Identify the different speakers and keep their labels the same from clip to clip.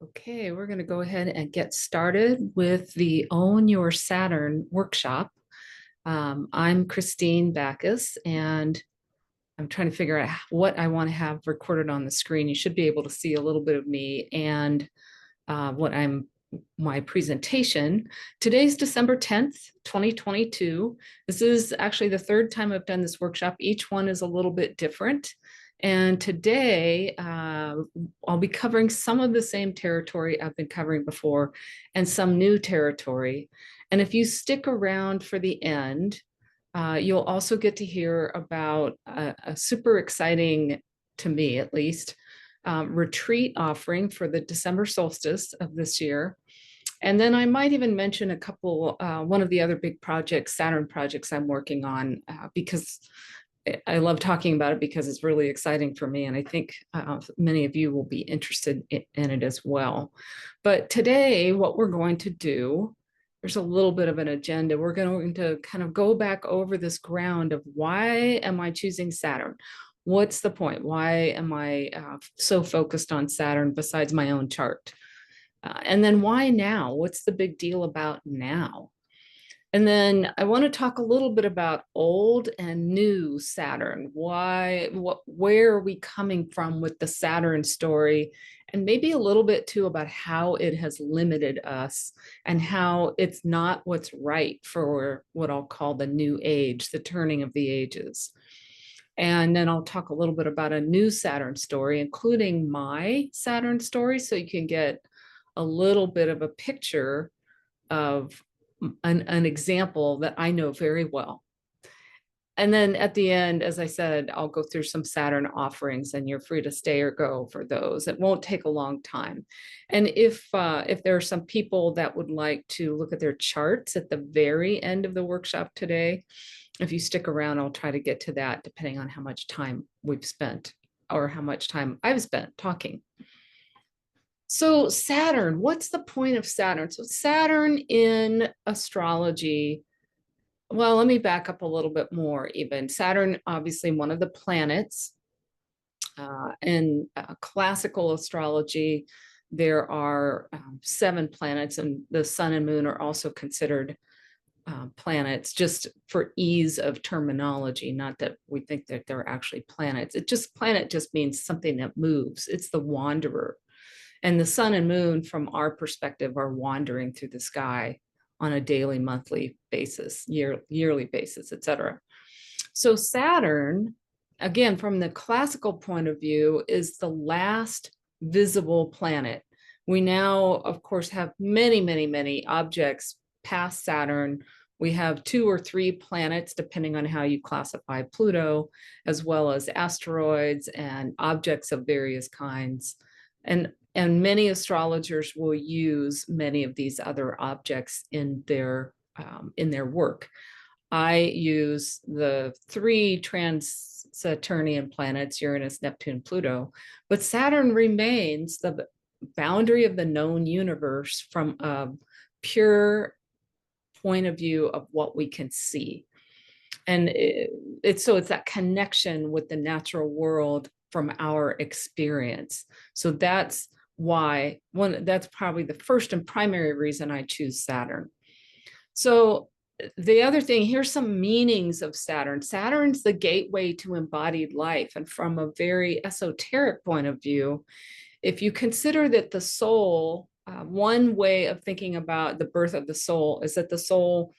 Speaker 1: Okay, we're going to go ahead and get started with the Own Your Saturn workshop. I'm Christine Backus, and I'm trying to figure out what I want to have recorded on the screen. You should be able to see a little bit of me and my presentation. Today's December 10th, 2022. This is actually the third time I've done this workshop. Each one is a little bit different. And today I'll be covering some of the same territory I've been covering before and some new territory. And if you stick around for the end, you'll also get to hear about a super exciting, to me at least, retreat offering for the December solstice of this year. And then I might even mention a couple, one of the other big projects, Saturn projects I'm working on, because I love talking about it because it's really exciting for me. And I think many of you will be interested in it as well. But today, what we're going to do, there's a little bit of an agenda. We're going to kind of go back over this ground of why am I choosing Saturn? What's the point? Why am I so focused on Saturn besides my own chart? And then why now? What's the big deal about now? And then I want to talk a little bit about old and new Saturn. Where are we coming from with the Saturn story? And maybe a little bit too about how it has limited us and how it's not what's right for what I'll call the new age, the turning of the ages. And then I'll talk a little bit about a new Saturn story, including my Saturn story, so you can get a little bit of a picture of an example that I know very well. And then at the end, as I said, I'll go through some Saturn offerings and you're free to stay or go for those. It won't take a long time. And if there are some people that would like to look at their charts at the very end of the workshop today, if you stick around, I'll try to get to that depending on how much time we've spent or how much time I've spent talking. So Saturn, what's the point of Saturn? So Saturn in astrology, well, let me back up a little bit more even. Saturn, obviously one of the planets. In classical astrology, there are 7 planets, and the sun and moon are also considered planets, just for ease of terminology, not that we think that they're actually planets. Planet just means something that moves. It's the wanderer. And the sun and moon, from our perspective, are wandering through the sky on a daily, monthly basis, yearly basis, etc. So Saturn, again, from the classical point of view, is the last visible planet. We now, of course, have many, many, many objects past Saturn. We have 2 or 3 planets, depending on how you classify Pluto, as well as asteroids and objects of various kinds. And many astrologers will use many of these other objects in their work. I use the 3 trans-Saturnian planets, Uranus, Neptune, Pluto, but Saturn remains the boundary of the known universe from a pure point of view of what we can see. And it's that connection with the natural world from our experience. So that's that's probably the first and primary reason I choose Saturn. So the other thing, here's some meanings of Saturn. Saturn's the gateway to embodied life. And from a very esoteric point of view, if you consider that the soul, one way of thinking about the birth of the soul is that the soul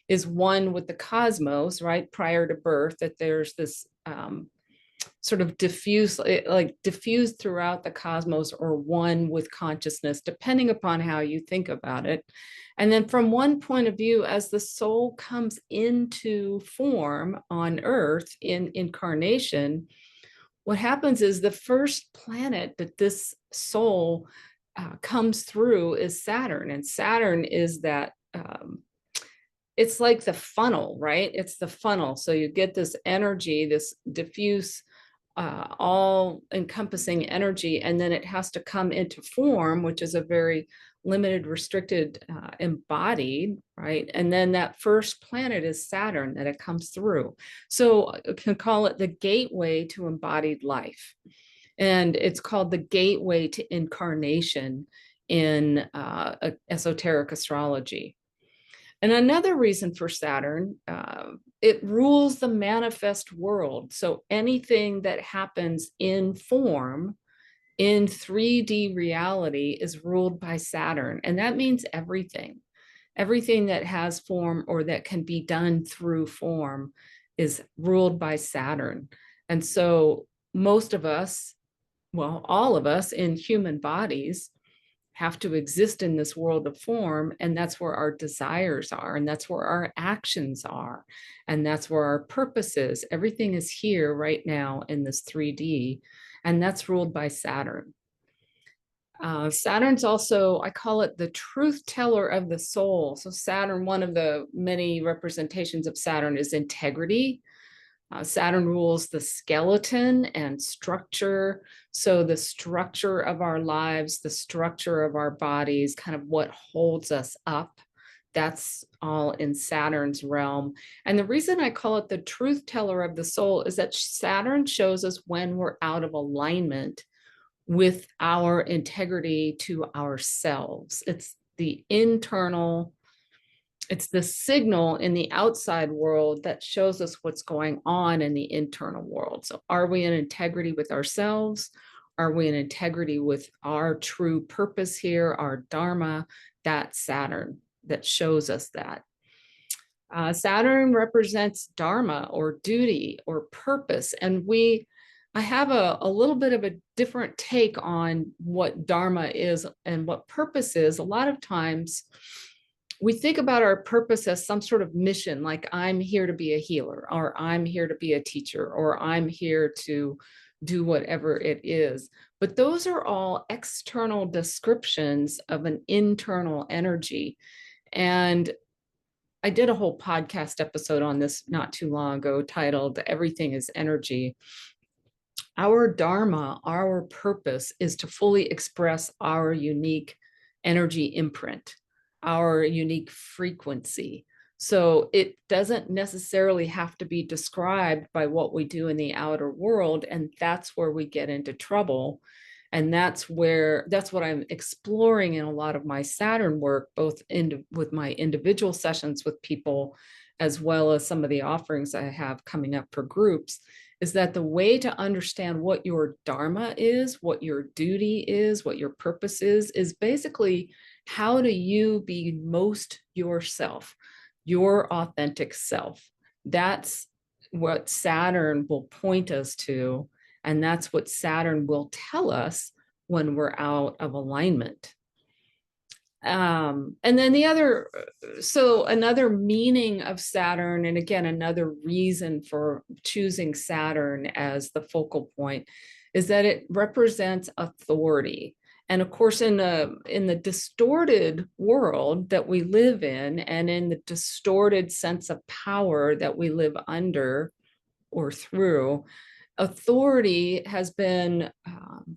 Speaker 1: is one with the cosmos, right? Prior to birth, that there's this sort of diffused throughout the cosmos, or one with consciousness, depending upon how you think about it. And then from one point of view, as the soul comes into form on Earth in incarnation, what happens is the first planet that this soul comes through is Saturn. And Saturn is that, it's like the funnel, right? It's the funnel. So you get this energy, this diffuse, all encompassing energy, and then it has to come into form, which is a very limited, restricted, embodied, right? And then that first planet is Saturn that it comes through. So you can call it the gateway to embodied life. And it's called the gateway to incarnation in esoteric astrology. And another reason for Saturn, it rules the manifest world. So anything that happens in form, in 3D reality, is ruled by Saturn. And that means everything. Everything that has form or that can be done through form is ruled by Saturn. And so most of us, well, all of us in human bodies have to exist in this world of form, and that's where our desires are, and that's where our actions are, and that's where our purpose is. Everything is here right now in this 3D, and that's ruled by Saturn. Saturn's also, I call it the truth teller of the soul. So Saturn, one of the many representations of Saturn is integrity. Saturn rules the skeleton and structure. So the structure of our lives, the structure of our bodies, kind of what holds us up, that's all in Saturn's realm. And the reason I call it the truth teller of the soul is that Saturn shows us when we're out of alignment with our integrity to ourselves. It's the internal, it's the signal in the outside world that shows us what's going on in the internal world. So are we in integrity with ourselves? Are we in integrity with our true purpose here, our Dharma? That's Saturn that shows us that. Saturn represents Dharma or duty or purpose. And I have a little bit of a different take on what Dharma is and what purpose is. A lot of times we think about our purpose as some sort of mission, like I'm here to be a healer, or I'm here to be a teacher, or I'm here to do whatever it is. But those are all external descriptions of an internal energy. And I did a whole podcast episode on this not too long ago titled Everything is Energy. Our Dharma, our purpose, is to fully express our unique energy imprint, our unique frequency. So it doesn't necessarily have to be described by what we do in the outer world. And that's where we get into trouble. And that's what I'm exploring in a lot of my Saturn work, both with my individual sessions with people, as well as some of the offerings I have coming up for groups, is that the way to understand what your Dharma is, what your duty is, what your purpose is basically how do you be most yourself, your authentic self. That's what Saturn will point us to. And that's what Saturn will tell us when we're out of alignment. And then another meaning of Saturn, and again, another reason for choosing Saturn as the focal point, is that it represents authority. And of course, in the distorted world that we live in, and in the distorted sense of power that we live under or through, authority has been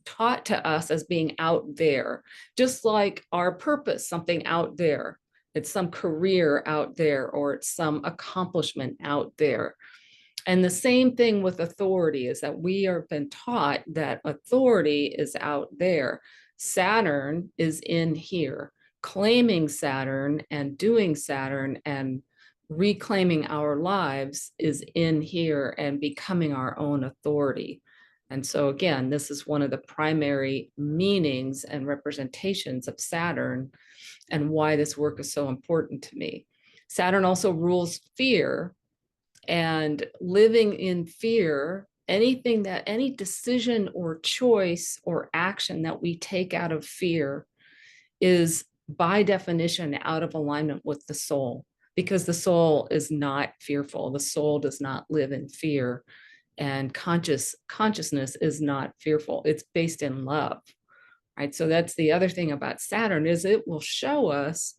Speaker 1: taught to us as being out there, just like our purpose, something out there. It's some career out there, or it's some accomplishment out there. And the same thing with authority is that we have been taught that authority is out there. Saturn is in here. Claiming Saturn and doing Saturn and reclaiming our lives is in here and becoming our own authority. And so again, this is one of the primary meanings and representations of Saturn and why this work is so important to me. Saturn also rules fear, and living in fear, any decision or choice or action that we take out of fear is by definition out of alignment with the soul, because the soul is not fearful. The soul does not live in fear, and consciousness is not fearful. It's based in love, right? So that's the other thing about Saturn, is it will show us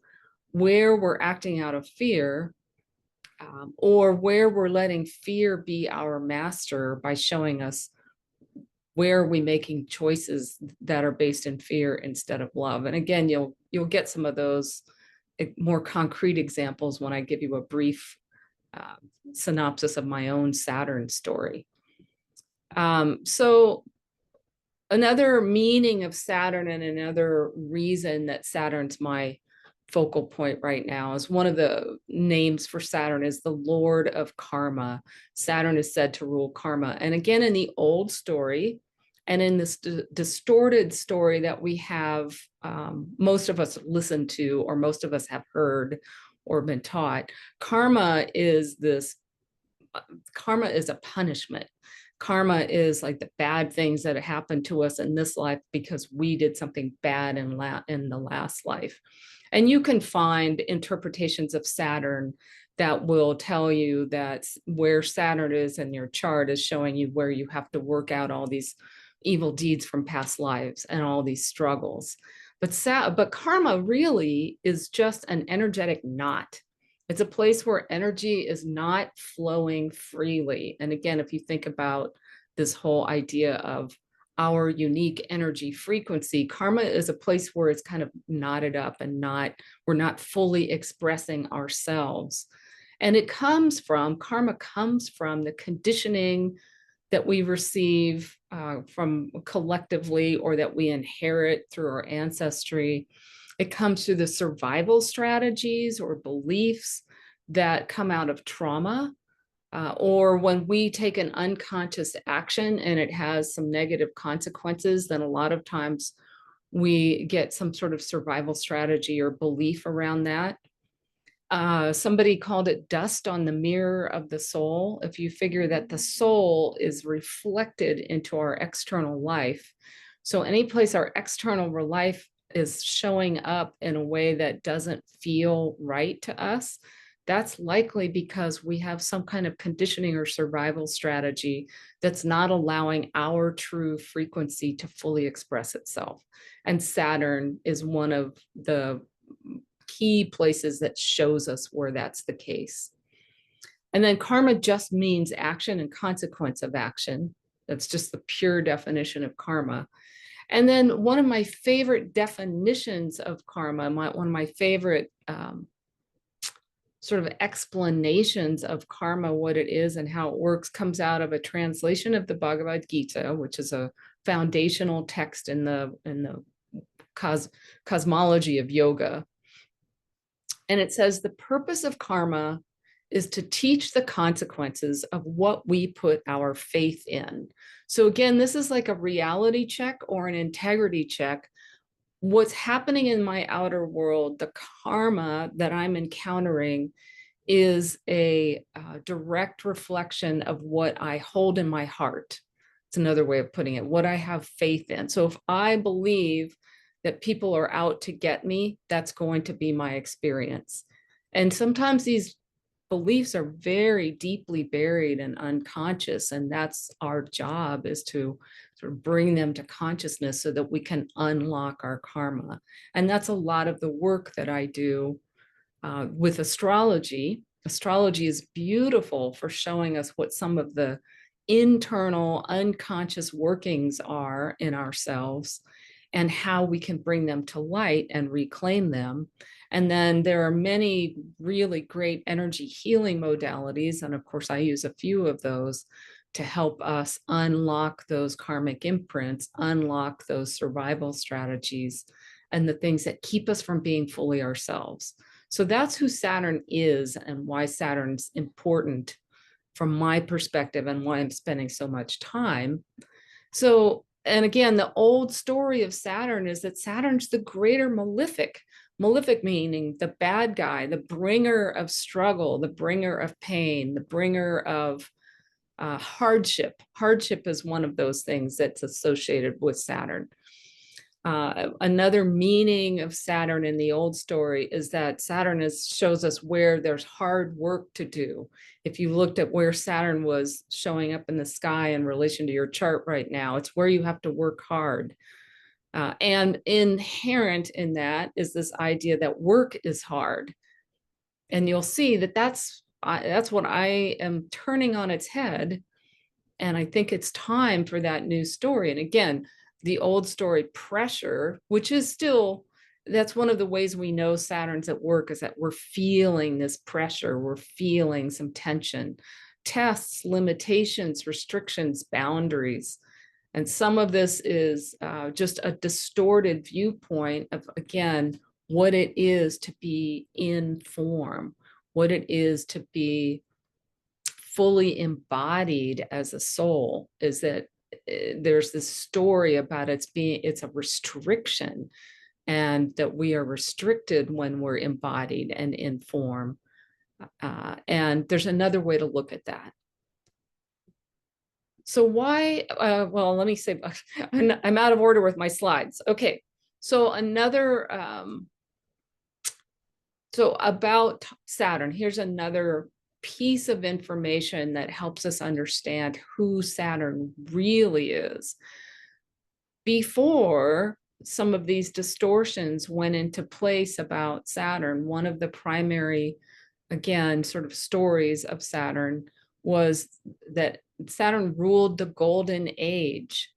Speaker 1: where we're acting out of fear, or where we're letting fear be our master by showing us where are we making choices that are based in fear instead of love. And again, you'll get some of those more concrete examples when I give you a brief synopsis of my own Saturn story. So Another meaning of Saturn, and another reason that Saturn's my focal point right now, is one of the names for Saturn is the Lord of Karma. Saturn is said to rule karma. And again, in the old story, and in this distorted story that we have, most of us listen to, or most of us have heard or been taught, karma is a punishment. Karma is like the bad things that happen to us in this life because we did something bad in the last life. And you can find interpretations of Saturn that will tell you that where Saturn is in your chart is showing you where you have to work out all these evil deeds from past lives and all these struggles. But karma really is just an energetic knot. It's a place where energy is not flowing freely. And again, if you think about this whole idea of our unique energy frequency, karma is a place where it's kind of knotted up and we're not fully expressing ourselves. And karma comes from the conditioning that we receive from collectively, or that we inherit through our ancestry. It comes through the survival strategies or beliefs that come out of trauma, or when we take an unconscious action and it has some negative consequences, then a lot of times we get some sort of survival strategy or belief around that. Somebody called it dust on the mirror of the soul. If you figure that the soul is reflected into our external life, so any place our external life is showing up in a way that doesn't feel right to us, that's likely because we have some kind of conditioning or survival strategy that's not allowing our true frequency to fully express itself. And Saturn is one of the key places that shows us where that's the case. And then karma just means action and consequence of action. That's just the pure definition of karma. And then one of my favorite definitions of karma, one of my favorite sort of explanations of karma, what it is and how it works, comes out of a translation of the Bhagavad Gita, which is a foundational text in the cosmology of yoga. And it says the purpose of karma is to teach the consequences of what we put our faith in. So again, this is like a reality check or an integrity check. What's happening in my outer world, the karma that I'm encountering, is a direct reflection of what I hold in my heart. It's another way of putting it, what I have faith in. So if I believe that people are out to get me, that's going to be my experience. And sometimes these beliefs are very deeply buried and unconscious, and that's our job, is to sort of bring them to consciousness so that we can unlock our karma. And that's a lot of the work that I do with astrology. Astrology is beautiful for showing us what some of the internal unconscious workings are in ourselves and how we can bring them to light and reclaim them. And then there are many really great energy healing modalities. And of course, I use a few of those to help us unlock those karmic imprints, unlock those survival strategies, and the things that keep us from being fully ourselves. So that's who Saturn is and why Saturn's important from my perspective and why I'm spending so much time. So, and again, the old story of Saturn is that Saturn's the greater malefic. Malefic meaning the bad guy, the bringer of struggle, the bringer of pain, the bringer of hardship. Hardship is one of those things that's associated with Saturn. Another meaning of Saturn in the old story is that Saturn shows us where there's hard work to do. If you looked at where Saturn was showing up in the sky in relation to your chart right now, it's where you have to work hard. And inherent in that is this idea that work is hard. And you'll see that that's what I am turning on its head. And I think it's time for that new story. And again, the old story pressure, which is still, that's one of the ways we know Saturn's at work, is that we're feeling this pressure. We're feeling some tension, tests, limitations, restrictions, boundaries. And some of this is just a distorted viewpoint of, again, what it is to be in form, what it is to be fully embodied as a soul, is that there's this story about it's a restriction, and that we are restricted when we're embodied and in form. And there's another way to look at that. So why, well, let me say, I'm out of order with my slides. Okay, so so about Saturn, here's another piece of information that helps us understand who Saturn really is. Before some of these distortions went into place about Saturn, one of the primary, again, sort of stories of Saturn was that Saturn ruled the golden age.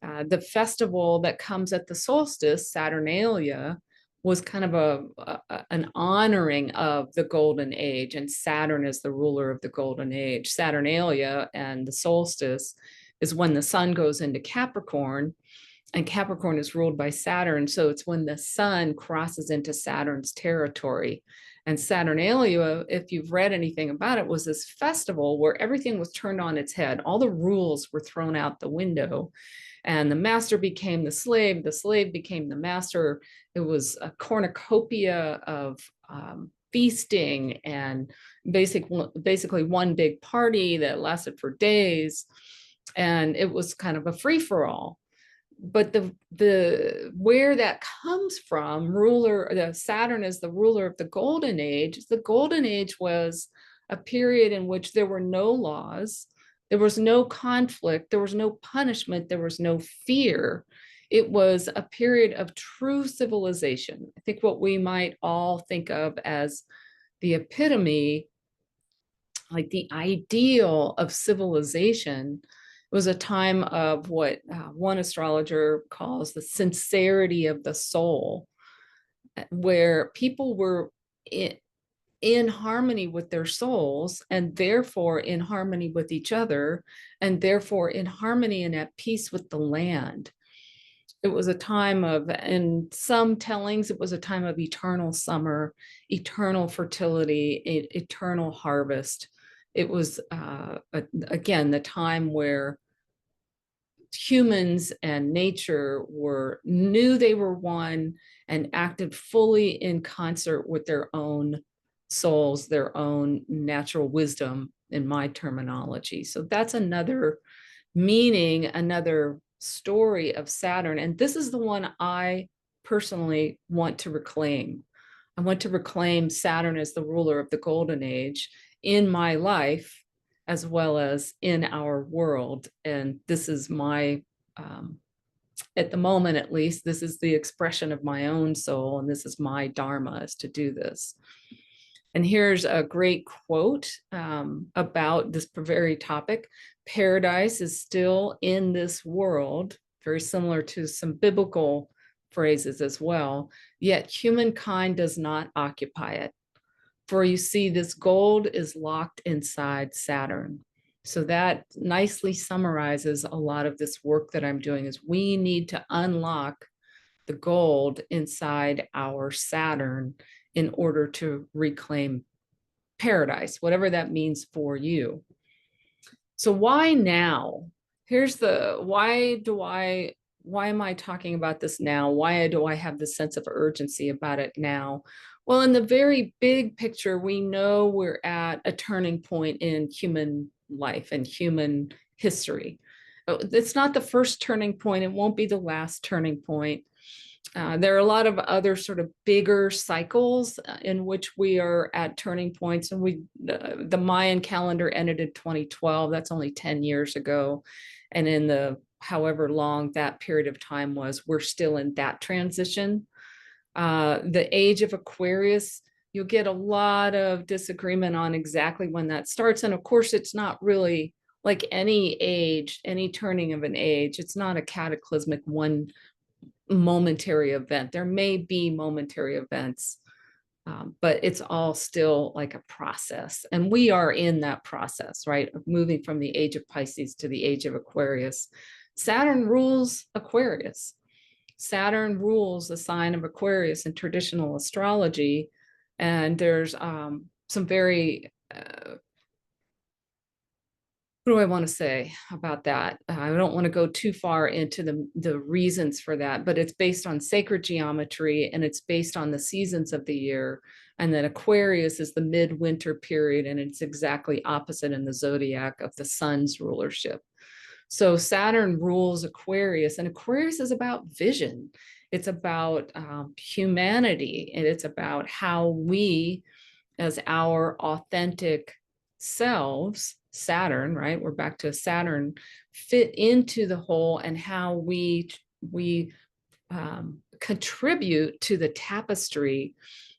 Speaker 1: The festival that comes at the solstice, Saturnalia, was kind of an honoring of the golden age, and Saturn is the ruler of the golden age. Saturnalia and the solstice is when the sun goes into Capricorn, and Capricorn is ruled by Saturn. So it's when the sun crosses into Saturn's territory. And Saturnalia, if you've read anything about it, was this festival where everything was turned on its head. All the rules were thrown out the window, and the master became the slave became the master. It was a cornucopia of feasting and basically one big party that lasted for days. And it was kind of a free-for-all. But the where that comes from, the Saturn is the ruler of the golden age. The golden age was a period in which there were no laws, there was no conflict, there was no punishment, there was no fear. It was a period of true civilization. I think what we might all think of as the epitome, like the ideal of civilization, was a time of what one astrologer calls the sincerity of the soul, where people were in harmony with their souls, and therefore in harmony with each other, and therefore in harmony and at peace with the land. It was a time of, in some tellings, it was a time of eternal summer, eternal fertility, eternal harvest. It was, again, the time where humans and nature knew they were one and acted fully in concert with their own souls, their own natural wisdom, in my terminology. So that's another meaning, another story of Saturn. And this is the one I personally want to reclaim. I want to reclaim Saturn as the ruler of the golden age in my life, as well as in our world. And this is my, at the moment at least, this is the expression of my own soul, and this is my dharma, is to do this. And here's a great quote about this very topic. Paradise is still in this world, very similar to some biblical phrases as well, yet humankind does not occupy it. For you see, this gold is locked inside Saturn. So that nicely summarizes a lot of this work that I'm doing, is we need to unlock the gold inside our Saturn in order to reclaim paradise, whatever that means for you. So why now? Here's the, why am I talking about this now? Why do I have this sense of urgency about it now? Well, in the very big picture, we know we're at a turning point in human life and human history. It's not the first turning point. It won't be the last turning point. There are a lot of other sort of bigger cycles in which we are at turning points. And the Mayan calendar ended in 2012. That's only 10 years ago. And in the however long that period of time was, we're still in that transition. The age of Aquarius, you'll get a lot of disagreement on exactly when that starts. And of course, it's not really like any age, any turning of an age. It's not a cataclysmic one momentary event. There may be momentary events, but it's all still like a process. And we are in that process, right? Of moving from the age of Pisces to the age of Aquarius. Saturn rules Aquarius. Saturn rules the sign of Aquarius in traditional astrology. And there's some very, what do I want to say about that? I don't want to go too far into the reasons for that, but it's based on sacred geometry and it's based on the seasons of the year. And then Aquarius is the midwinter period, and it's exactly opposite in the zodiac of the sun's rulership. So Saturn rules Aquarius, and Aquarius is about vision. It's about humanity, and it's about how we, as our authentic selves, Saturn, right? We're back to Saturn, fit into the whole, and how we contribute to the tapestry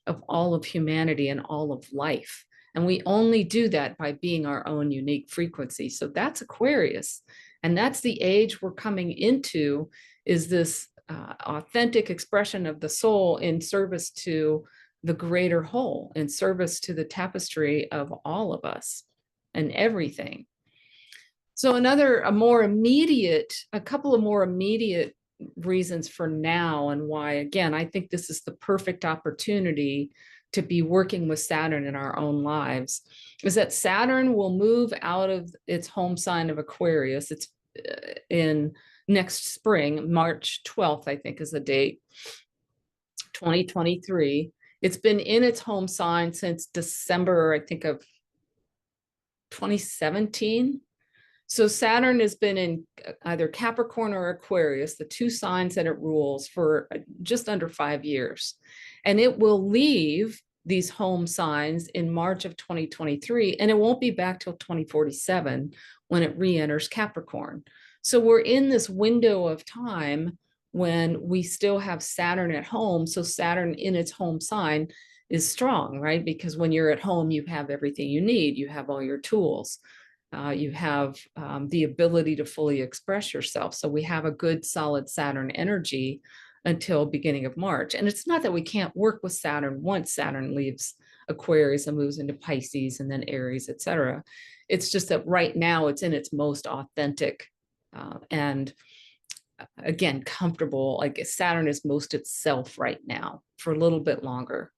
Speaker 1: of all of humanity and all of life. And we only do that by being our own unique frequency. So that's Aquarius. And that's the age we're coming into, is this authentic expression of the soul in service to the greater whole, in service to the tapestry of all of us and everything. So a couple of more immediate reasons for now, and why, again, I think this is the perfect opportunity to be working with Saturn in our own lives, is that Saturn will move out of its home sign of Aquarius. It's in next spring, March 12th, I think is the date, 2023. It's been in its home sign since December, I think, of 2017. So Saturn has been in either Capricorn or Aquarius, the two signs that it rules, for just under 5 years. And it will leave these home signs in March of 2023, and it won't be back till 2047 when it re-enters Capricorn. So we're in this window of time when we still have Saturn at home. So Saturn in its home sign is strong, right? Because when you're at home, you have everything you need. You have all your tools. You have the ability to fully express yourself. So we have a good solid Saturn energy until beginning of March. And it's not that we can't work with Saturn once Saturn leaves Aquarius and moves into Pisces and then Aries, etc. It's just that right now it's in its most authentic and again, comfortable, like Saturn is most itself right now for a little bit longer.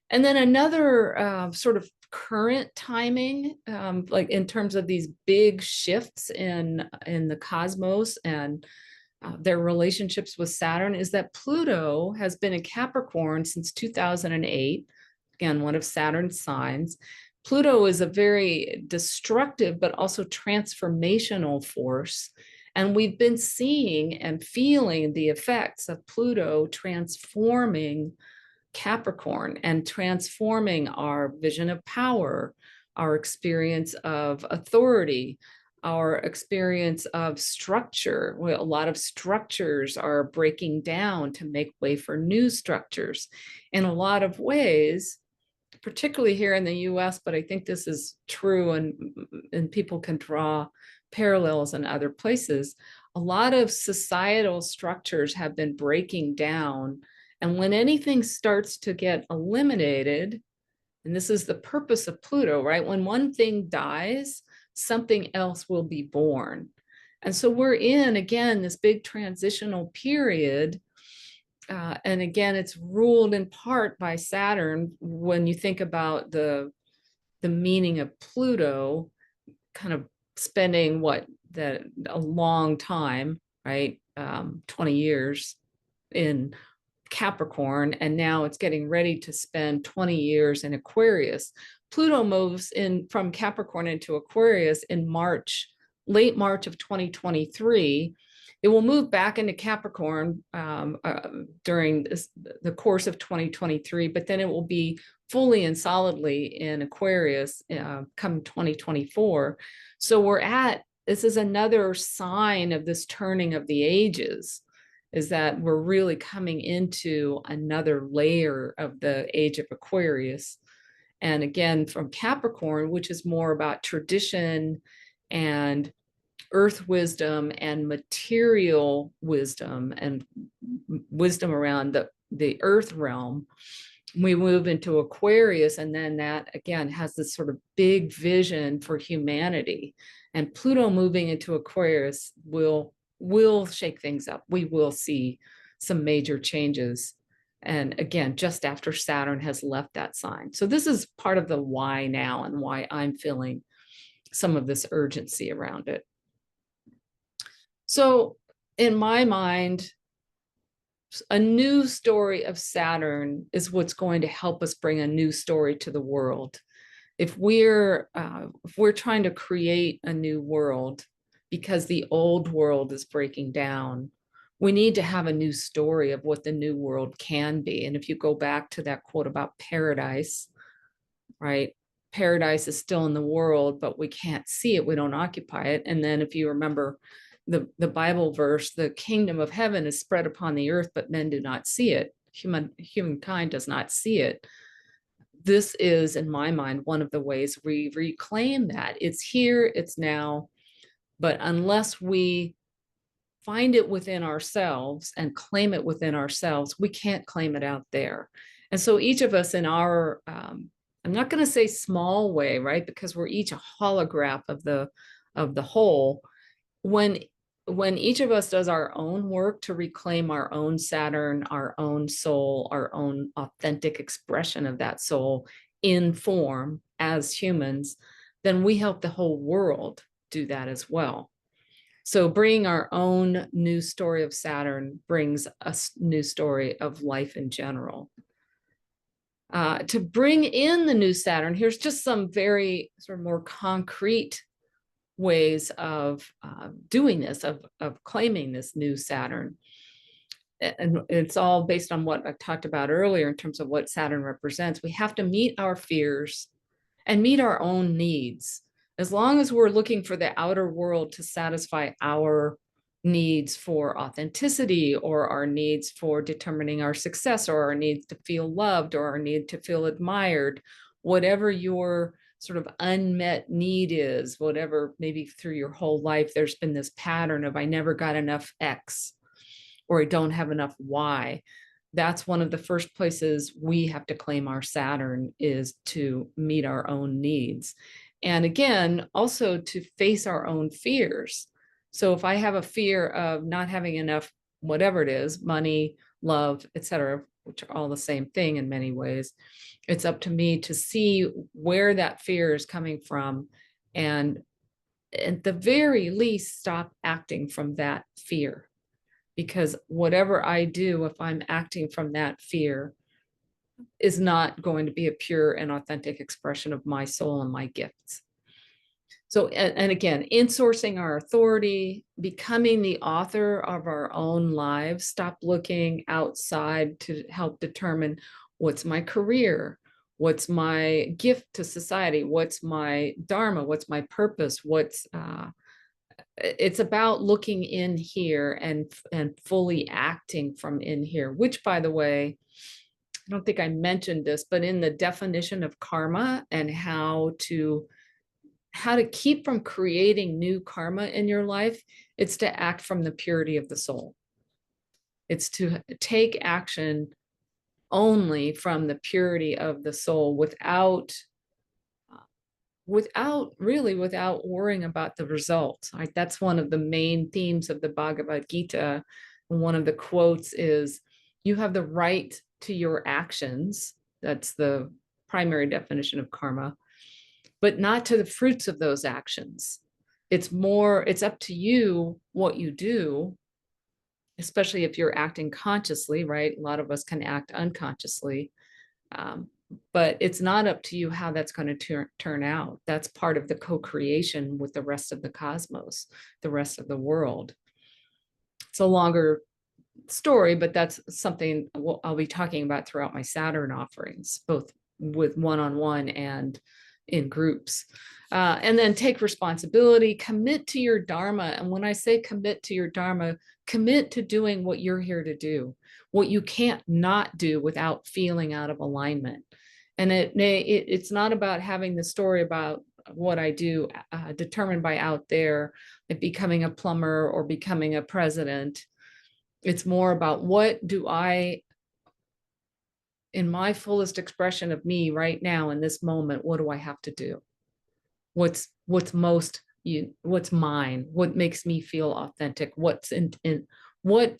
Speaker 1: And then another sort of current timing, like in terms of these big shifts in the cosmos and their relationships with Saturn, is that Pluto has been in Capricorn since 2008. Again, one of Saturn's signs. Pluto is a very destructive, but also transformational force. And we've been seeing and feeling the effects of Pluto transforming Capricorn and transforming our vision of power, our experience of authority, our experience of structure. A lot of structures are breaking down to make way for new structures. In a lot of ways, particularly here in the US, but I think this is true, and people can draw parallels in other places. A lot of societal structures have been breaking down. And when anything starts to get eliminated, and this is the purpose of Pluto, right? When one thing dies, something else will be born. And so we're in, again, this big transitional period. And again, it's ruled in part by Saturn. When you think about the meaning of Pluto, kind of spending a long time, right? 20 years in Capricorn, and now it's getting ready to spend 20 years in Aquarius. Pluto moves in from Capricorn into Aquarius in March, late March of 2023. It will move back into Capricorn during the course of 2023, but then it will be fully and solidly in Aquarius come 2024. So this is another sign of this turning of the ages, is that we're really coming into another layer of the age of Aquarius. And again, from Capricorn, which is more about tradition and earth wisdom and material wisdom and wisdom around the earth realm, we move into Aquarius, and then that again has this sort of big vision for humanity. And Pluto moving into Aquarius will will shake things up. We will see some major changes. And again, just after Saturn has left that sign. So this is part of the why now and why I'm feeling some of this urgency around it. So in my mind, a new story of Saturn is what's going to help us bring a new story to the world. If we're trying to create a new world because the old world is breaking down, we need to have a new story of what the new world can be. And if you go back to that quote about paradise, right? Paradise is still in the world, but we can't see it. We don't occupy it. And then if you remember the Bible verse, the kingdom of heaven is spread upon the earth, but men do not see it. Humankind does not see it. This is, in my mind, one of the ways we reclaim that. It's here, it's now, but unless we find it within ourselves and claim it within ourselves, we can't claim it out there. And so each of us in our, I'm not going to say small way, right? Because we're each a holograph of the whole. When each of us does our own work to reclaim our own Saturn, our own soul, our own authentic expression of that soul in form as humans, then we help the whole world do that as well. So bringing our own new story of Saturn brings a new story of life in general. To bring in the new Saturn, here's just some very sort of more concrete ways of doing this, of claiming this new Saturn. And it's all based on what I talked about earlier in terms of what Saturn represents. We have to meet our fears and meet our own needs. As long as we're looking for the outer world to satisfy our needs for authenticity, or our needs for determining our success, or our needs to feel loved, or our need to feel admired, whatever your sort of unmet need is, whatever, maybe through your whole life, there's been this pattern of I never got enough X, or I don't have enough Y. That's one of the first places we have to claim our Saturn, is to meet our own needs. And again, also to face our own fears. So if I have a fear of not having enough, whatever it is, money, love, etc., which are all the same thing in many ways, it's up to me to see where that fear is coming from, and at the very least, stop acting from that fear. Because whatever I do, if I'm acting from that fear, is not going to be a pure and authentic expression of my soul and my gifts. So, and again, insourcing our authority, becoming the author of our own lives, stop looking outside to help determine what's my career, what's my gift to society, what's my dharma, what's my purpose, it's about looking in here and fully acting from in here, which, by the way, I don't think I mentioned this, but in the definition of karma and how to keep from creating new karma in your life, it's to act from the purity of the soul. It's to take action only from the purity of the soul, without worrying about the results. Right? That's one of the main themes of the Bhagavad Gita. One of the quotes is, you have the right to your actions. That's the primary definition of karma, but not to the fruits of those actions. It's up to you what you do, especially if you're acting consciously, right? A lot of us can act unconsciously. But it's not up to you how that's going to turn out. That's part of the co-creation with the rest of the cosmos, the rest of the world. It's a longer story, but that's something I'll be talking about throughout my Saturn offerings, both with one-on-one and in groups. And then take responsibility, commit to your dharma. And when I say commit to your dharma, commit to doing what you're here to do, what you can't not do without feeling out of alignment. And it's not about having the story about what I do determined by out there, like becoming a plumber or becoming a president. It's more about, what do I, in my fullest expression of me right now in this moment, what do I have to do? What's most what's mine, what makes me feel authentic, what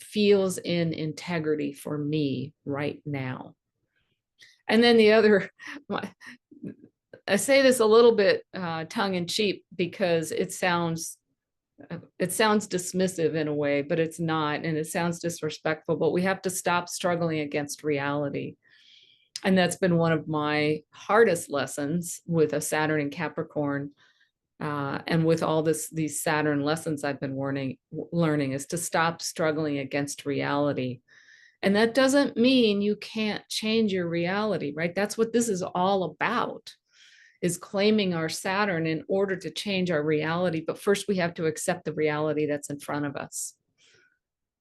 Speaker 1: feels in integrity for me right now. And then the other, I say this a little bit tongue in cheek because it sounds dismissive in a way, but it's not, and it sounds disrespectful, but we have to stop struggling against reality. And that's been one of my hardest lessons with a Saturn in Capricorn, and with all these Saturn lessons I've been learning is to stop struggling against reality. And that doesn't mean you can't change your reality, right? That's what this is all about, is claiming our Saturn in order to change our reality. But first we have to accept the reality that's in front of us.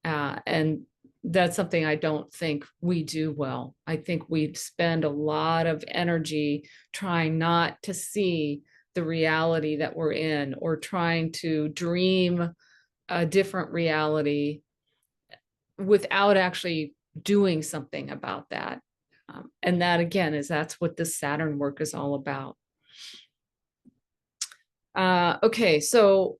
Speaker 1: And that's something I don't think we do well. I think we spend a lot of energy trying not to see the reality that we're in, or trying to dream a different reality without actually doing something about that. And that, again, that's what this Saturn work is all about. Okay, so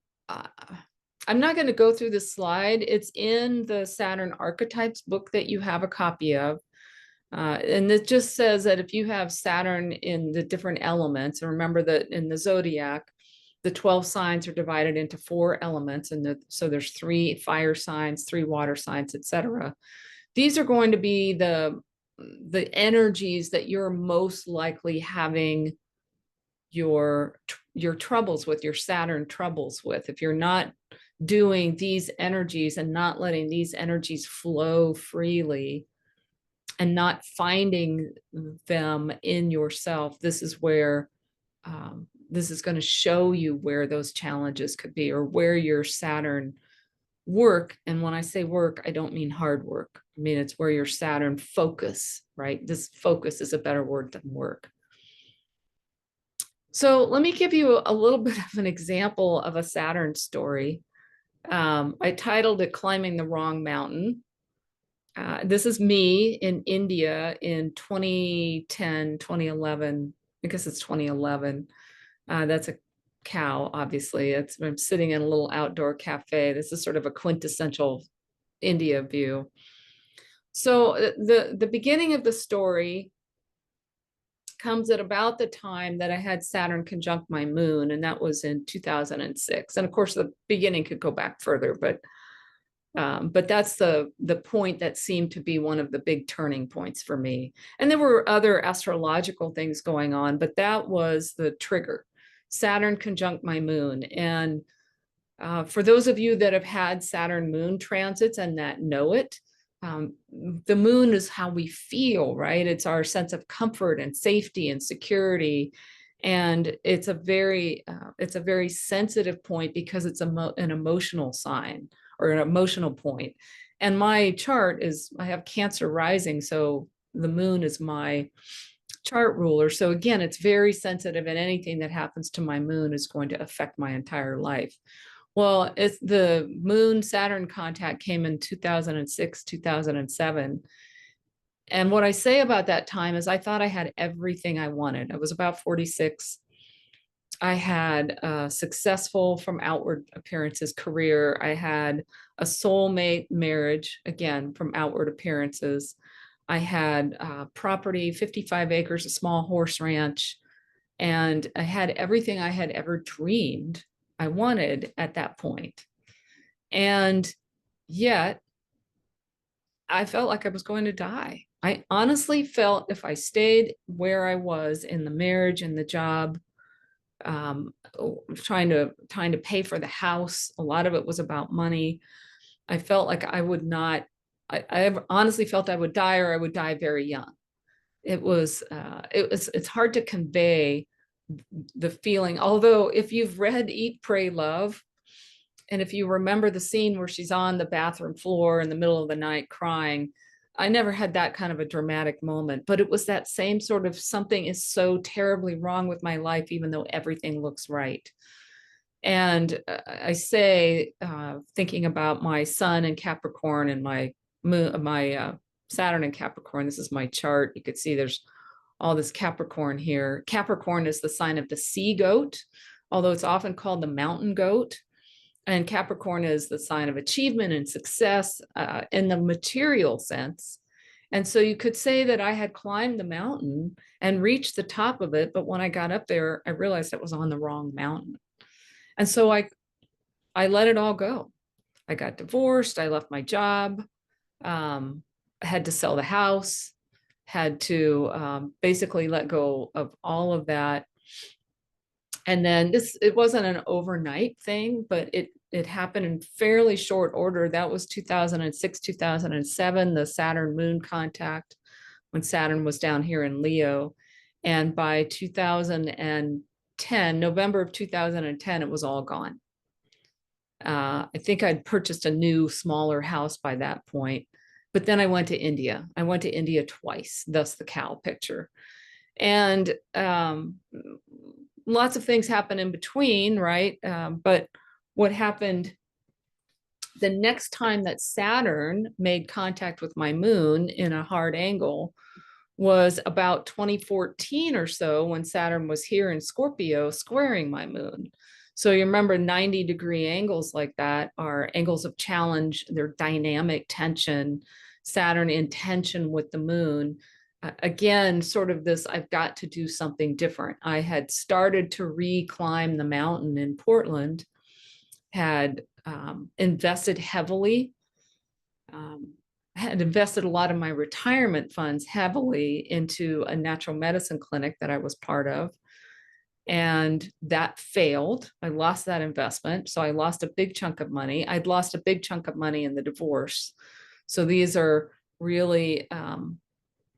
Speaker 1: I'm not going to go through this slide. It's in the Saturn Archetypes book that you have a copy of. And it just says that if you have Saturn in the different elements, and remember that in the zodiac, the 12 signs are divided into 4 elements. And so there's 3 fire signs, 3 water signs, etc. These are going to be the energies that you're most likely having your troubles with, your Saturn troubles with. If you're not doing these energies and not letting these energies flow freely and not finding them in yourself, this is where this is going to show you where those challenges could be, or where your Saturn work. And when I say work, I don't mean hard work. I mean, it's where your Saturn focus, right? This focus is a better word than work. So let me give you a little bit of an example of a Saturn story. I titled it Climbing the Wrong Mountain. This is me in India in 2010, 2011. I guess it's 2011. That's a cow, obviously. I'm sitting in a little outdoor cafe. This is sort of a quintessential India view. So the beginning of the story comes at about the time that I had Saturn conjunct my moon, and that was in 2006. And of course, the beginning could go back further, but that's the point that seemed to be one of the big turning points for me. And there were other astrological things going on, but that was the trigger. Saturn conjunct my moon. And for those of you that have had Saturn moon transits and that know it, the moon is how we feel, right? It's our sense of comfort and safety and security. And it's a very sensitive point because it's an emotional sign, or an emotional point. And my chart is, I have Cancer rising, so the moon is my chart ruler. So again, it's very sensitive, and anything that happens to my moon is going to affect my entire life. Well, it's the moon Saturn contact came in 2006, 2007. And what I say about that time is I thought I had everything I wanted. I was about 46. I had a successful, from outward appearances, career. I had a soulmate marriage, again, from outward appearances. I had property, 55 acres, a small horse ranch, and I had everything I had ever dreamed I wanted at that point. And yet I felt like I was going to die. I honestly felt if I stayed where I was in the marriage and the job, trying to pay for the house, a lot of it was about money. I felt like I would not, I honestly felt I would die, or I would die very young. It's hard to convey the feeling. Although if you've read Eat, Pray, Love, and if you remember the scene where she's on the bathroom floor in the middle of the night crying, I never had that kind of a dramatic moment, but it was that same sort of, something is so terribly wrong with my life, even though everything looks right. And I say, thinking about my sun in Capricorn and my moon, my Saturn in Capricorn, this is my chart. You could see there's all this Capricorn here. Capricorn is the sign of the sea goat. although it's often called the mountain goat. And Capricorn is the sign of achievement and success in the material sense. And so you could say that I had climbed the mountain and reached the top of it, but when I got up there, I realized I was on the wrong mountain. And so I let it all go. I got divorced. I left my job. I had to sell the house. Had to basically let go of all of that. And then it wasn't an overnight thing, but it happened in fairly short order. That was 2006, 2007, the Saturn moon contact, when Saturn was down here in Leo. And by 2010, November of 2010, it was all gone. I think I'd purchased a new, smaller house by that point. But then I went to India. I went to India twice, thus the cow picture. And lots of things happen in between, right? But what happened the next time that Saturn made contact with my moon in a hard angle was about 2014 or so, when Saturn was here in Scorpio squaring my moon. So you remember 90-degree angles like that are angles of challenge. They're dynamic tension, Saturn in tension with the moon. Again, sort of this, I've got to do something different. I had started to reclimb the mountain in Portland, had invested heavily, had invested a lot of my retirement funds heavily into a natural medicine clinic that I was part of. And that failed. I lost that investment. So I lost a big chunk of money. I'd lost a big chunk of money in the divorce. So these are really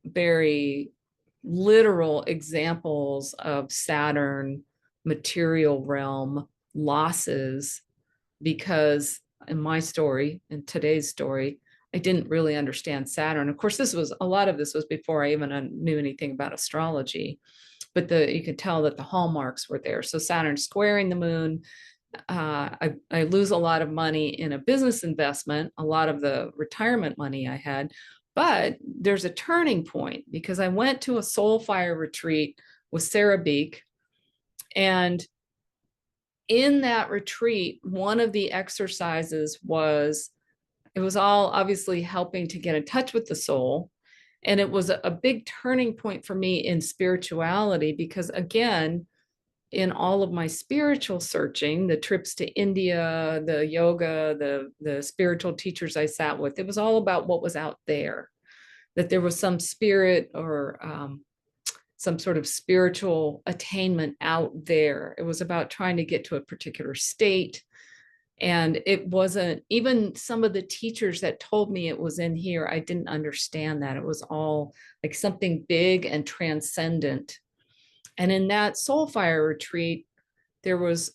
Speaker 1: very literal examples of Saturn material realm losses, because in my story, in today's story, I didn't really understand Saturn. Of course, a lot of this was before I even knew anything about astrology, but you could tell that the hallmarks were there. So Saturn squaring the moon, I lose a lot of money in a business investment, a lot of the retirement money I had, but there's a turning point, because I went to a soul fire retreat with Sarah Beek, and in that retreat, one of the exercises was, it was all obviously helping to get in touch with the soul. And it was a big turning point for me in spirituality, because again, in all of my spiritual searching, the trips to India, the yoga, the spiritual teachers I sat with, it was all about what was out there, that there was some spirit or some sort of spiritual attainment out there. It was about trying to get to a particular state. And it wasn't, even some of the teachers that told me it was in here, I didn't understand that. It was all like something big and transcendent. And in that soul fire retreat, there was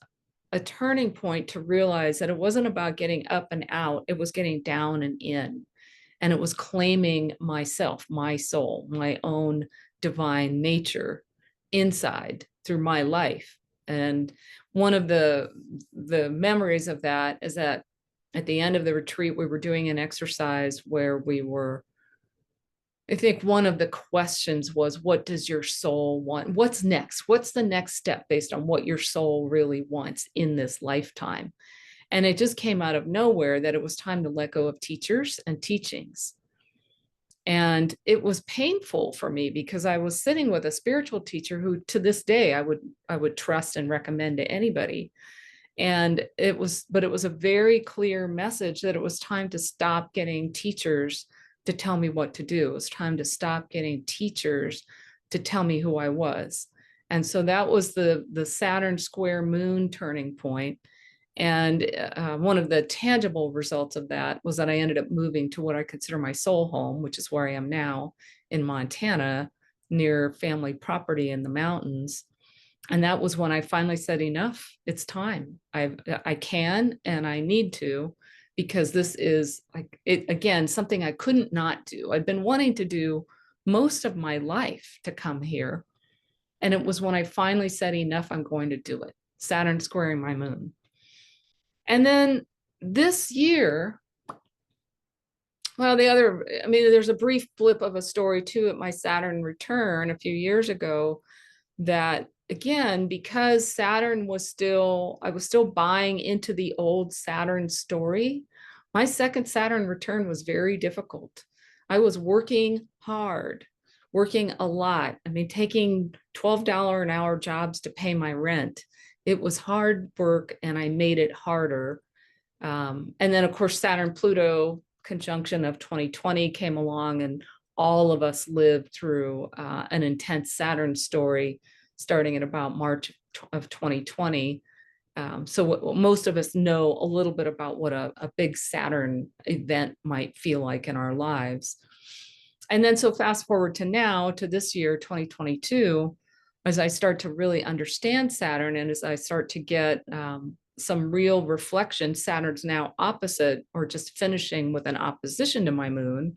Speaker 1: a turning point to realize that it wasn't about getting up and out, it was getting down and in. And it was claiming myself, my soul, my own divine nature inside through my life. And one of the memories of that is that at the end of the retreat, we were doing an exercise where we were, I think one of the questions was, what does your soul want? What's next? What's the next step based on what your soul really wants in this lifetime? And it just came out of nowhere that it was time to let go of teachers and teachings. And it was painful for me, because I was sitting with a spiritual teacher who to this day I would trust and recommend to anybody. And it was a very clear message that it was time to stop getting teachers to tell me what to do. It was time to stop getting teachers to tell me who I was. And so that was the Saturn square moon turning point. And one of the tangible results of that was that I ended up moving to what I consider my soul home, which is where I am now in Montana, near family property in the mountains. And that was when I finally said, enough, it's time. I can and I need to, because this is like, it again, something I couldn't not do. I'd been wanting to do most of my life, to come here. And it was when I finally said, enough, I'm going to do it. Saturn squaring my moon. And then this year, well, there's a brief blip of a story too at my Saturn return a few years ago, that again, because Saturn was still, I was still buying into the old Saturn story, my second Saturn return was very difficult. I was working hard, working a lot. I mean, taking $12 an hour jobs to pay my rent. It was hard work and I made it harder. And then, of course, Saturn Pluto conjunction of 2020 came along, and all of us lived through an intense Saturn story starting in about March of 2020. So most of us know a little bit about what a big Saturn event might feel like in our lives. And then so fast forward to now, to this year, 2022, as I start to really understand Saturn and as I start to get some real reflection, Saturn's now opposite or just finishing with an opposition to my moon.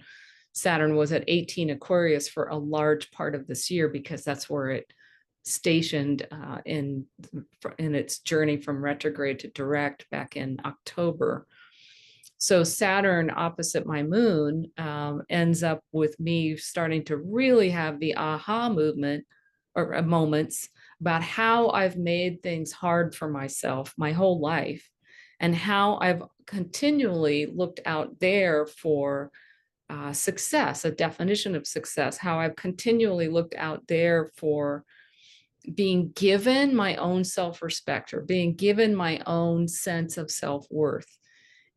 Speaker 1: Saturn was at 18 Aquarius for a large part of this year because that's where it stationed in its journey from retrograde to direct back in October. So Saturn opposite my moon ends up with me starting to really have the aha movement or moments about how I've made things hard for myself my whole life and how I've continually looked out there for success, a definition of success, how I've continually looked out there for being given my own self-respect or being given my own sense of self-worth.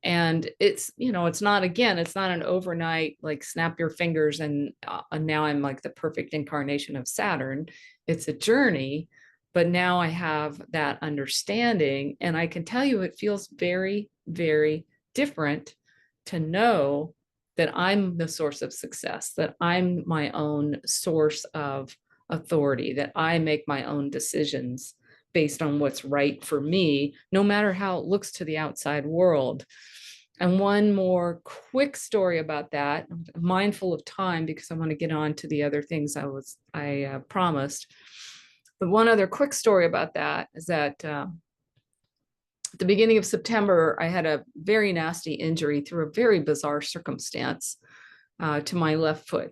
Speaker 1: And it's, you know, it's not, again, it's not an overnight, like snap your fingers and now I'm like the perfect incarnation of Saturn. It's a journey, but now I have that understanding. And I can tell you, it feels very, very different to know that I'm the source of success, that I'm my own source of authority, that I make my own decisions based on what's right for me, no matter how it looks to the outside world. And one more quick story about that, I'm mindful of time because I want to get on to the other things I promised. But one other quick story about that is that at the beginning of September, I had a very nasty injury through a very bizarre circumstance to my left foot.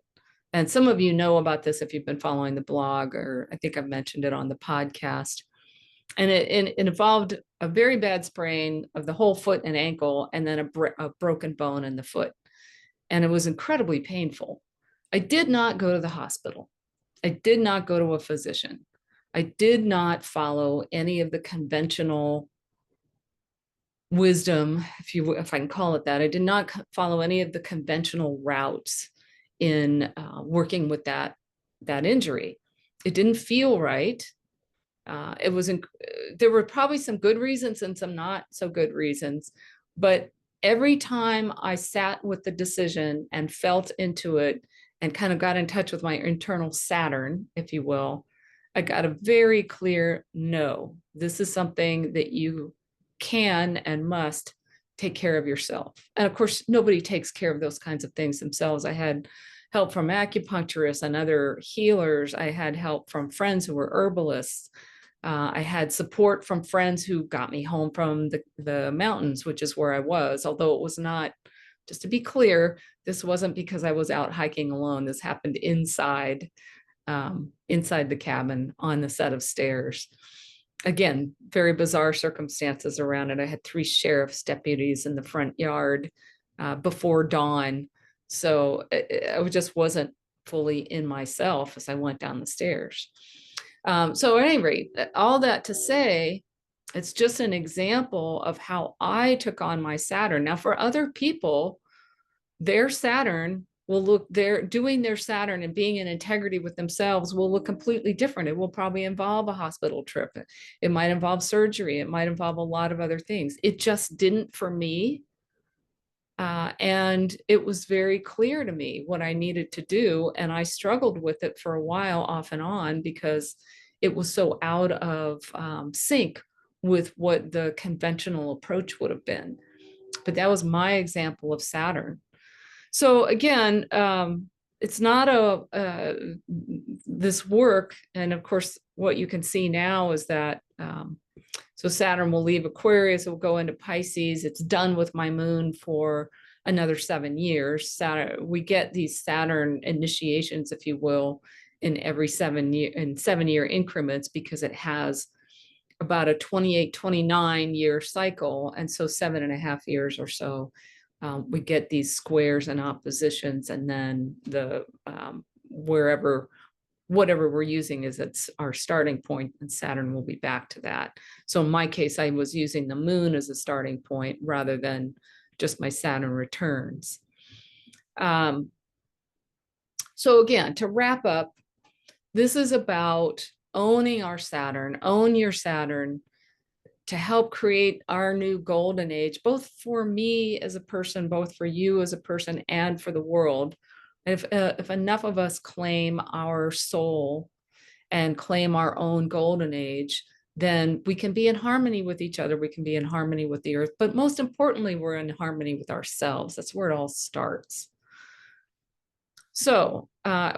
Speaker 1: And some of you know about this if you've been following the blog, or I think I've mentioned it on the podcast. And it involved a very bad sprain of the whole foot and ankle, and then a broken bone in the foot. And it was incredibly painful. I did not go to the hospital. I did not go to a physician. I did not follow any of the conventional wisdom, if I can call it that. I did not follow any of the conventional routes in working with that injury. It didn't feel right. There were probably some good reasons and some not so good reasons, but every time I sat with the decision and felt into it and kind of got in touch with my internal Saturn, if you will, I got a very clear no. This is something that you can and must take care of yourself. And of course, nobody takes care of those kinds of things themselves. I had help from acupuncturists and other healers. I had help from friends who were herbalists. I had support from friends who got me home from the mountains, which is where I was, although it was not, just to be clear, this wasn't because I was out hiking alone. This happened inside the cabin on the set of stairs. Again, very bizarre circumstances around it. I had 3 sheriff's deputies in the front yard before dawn. So I just wasn't fully in myself as I went down the stairs. So at any rate, all that to say, it's just an example of how I took on my Saturn. Now, for other people, their Saturn will look, they're doing their Saturn and being in integrity with themselves will look completely different. It will probably involve a hospital trip. It might involve surgery. It might involve a lot of other things. It just didn't for me. And it was very clear to me what I needed to do. And I struggled with it for a while off and on because it was so out of sync with what the conventional approach would have been. But that was my example of Saturn. So again, it's not this work. And of course, what you can see now is that so Saturn will leave Aquarius, it will go into Pisces. It's done with my moon for another 7 years. We get these Saturn initiations, if you will, in every 7-year increments, because it has about a 28, 29-year cycle. And so 7.5 years or so, we get these squares and oppositions, and then the whatever we're using is it's our starting point, and Saturn will be back to that. So in my case, I was using the moon as a starting point rather than just my Saturn returns. So again, to wrap up, this is about owning our Saturn, own your Saturn, to help create our new golden age, both for me as a person, both for you as a person, and for the world. If enough of us claim our soul and claim our own golden age, then we can be in harmony with each other. We can be in harmony with the earth, but most importantly, we're in harmony with ourselves. That's where it all starts. So I